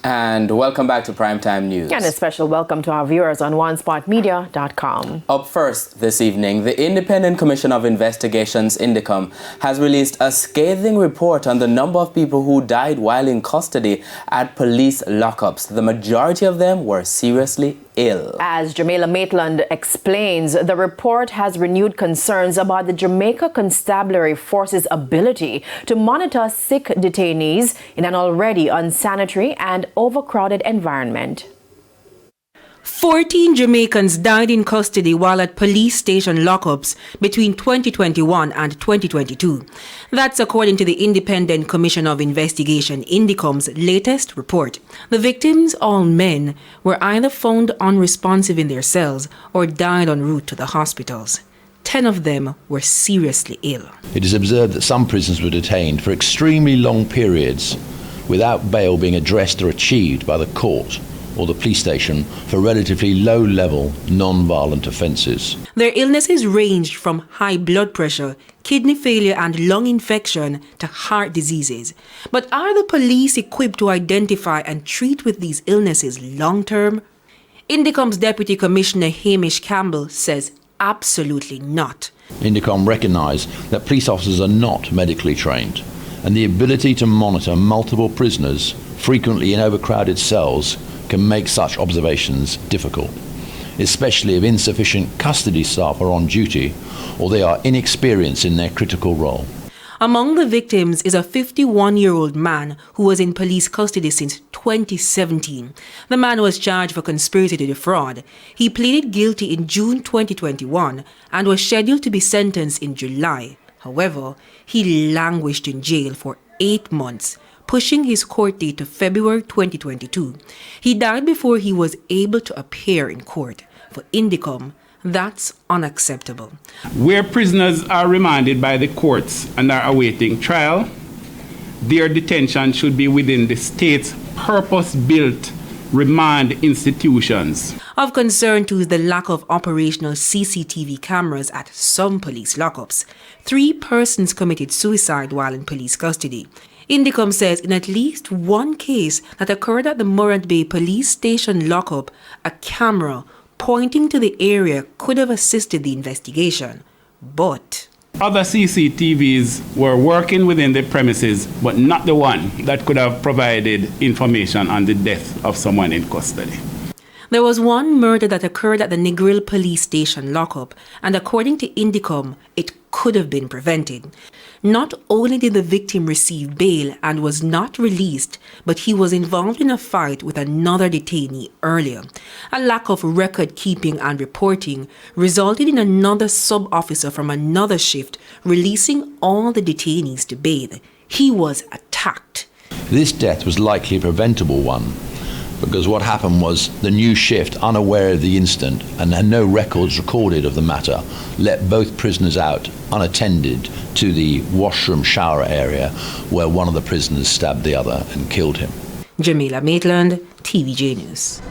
And welcome back to Primetime News. And a special welcome to our viewers on OneSpotMedia.com. Up first this evening, the Independent Commission of Investigations, INDECOM, has released a scathing report on the number of people who died while in custody at police lockups. The majority of them were seriously ill. As Jamila Maitland explains, the report has renewed concerns about the Jamaica Constabulary Force's ability to monitor sick detainees in an already unsanitary and overcrowded environment. 14 Jamaicans died in custody while at police station lockups between 2021 and 2022. That's according to the Independent Commission of Investigation, INDECOM's latest report. The victims, all men, were either found unresponsive in their cells or died en route to the hospitals. 10 of them were seriously ill. It is observed that some prisoners were detained for extremely long periods without bail being addressed or achieved by the court or the police station for relatively low-level, non-violent offences. Their illnesses ranged from high blood pressure, kidney failure and lung infection to heart diseases. But are the police equipped to identify and treat with these illnesses long-term? INDECOM's Deputy Commissioner Hamish Campbell says absolutely not. INDECOM recognise that police officers are not medically trained, and the ability to monitor multiple prisoners, frequently in overcrowded cells, can make such observations difficult, especially if insufficient custody staff are on duty or they are inexperienced in their critical role. Among the victims is a 51-year-old man who was in police custody since 2017. The man was charged for conspiracy to defraud. He pleaded guilty in June 2021 and was scheduled to be sentenced in July. However, he languished in jail for 8 months, pushing his court date to February 2022. He died before he was able to appear in court. For INDECOM, that's unacceptable. Where prisoners are remanded by the courts and are awaiting trial, their detention should be within the state's purpose-built remand institutions. Of concern too is the lack of operational CCTV cameras at some police lockups. 3 persons committed suicide while in police custody. INDECOM says in at least one case that occurred at the Morant Bay police station lockup, a camera pointing to the area could have assisted the investigation. But other CCTVs were working within the premises, but not the one that could have provided information on the death of someone in custody. There was one murder that occurred at the Negril police station lockup, and according to INDECOM, it could have been prevented. Not only did the victim receive bail and was not released, but he was involved in a fight with another detainee earlier. A lack of record keeping and reporting resulted in another sub-officer from another shift releasing all the detainees to bathe. He was attacked. This death was likely a preventable one, because what happened was the new shift, unaware of the incident and had no records recorded of the matter, let both prisoners out unattended to the washroom shower area where one of the prisoners stabbed the other and killed him. Jamila Maitland, TVJ News.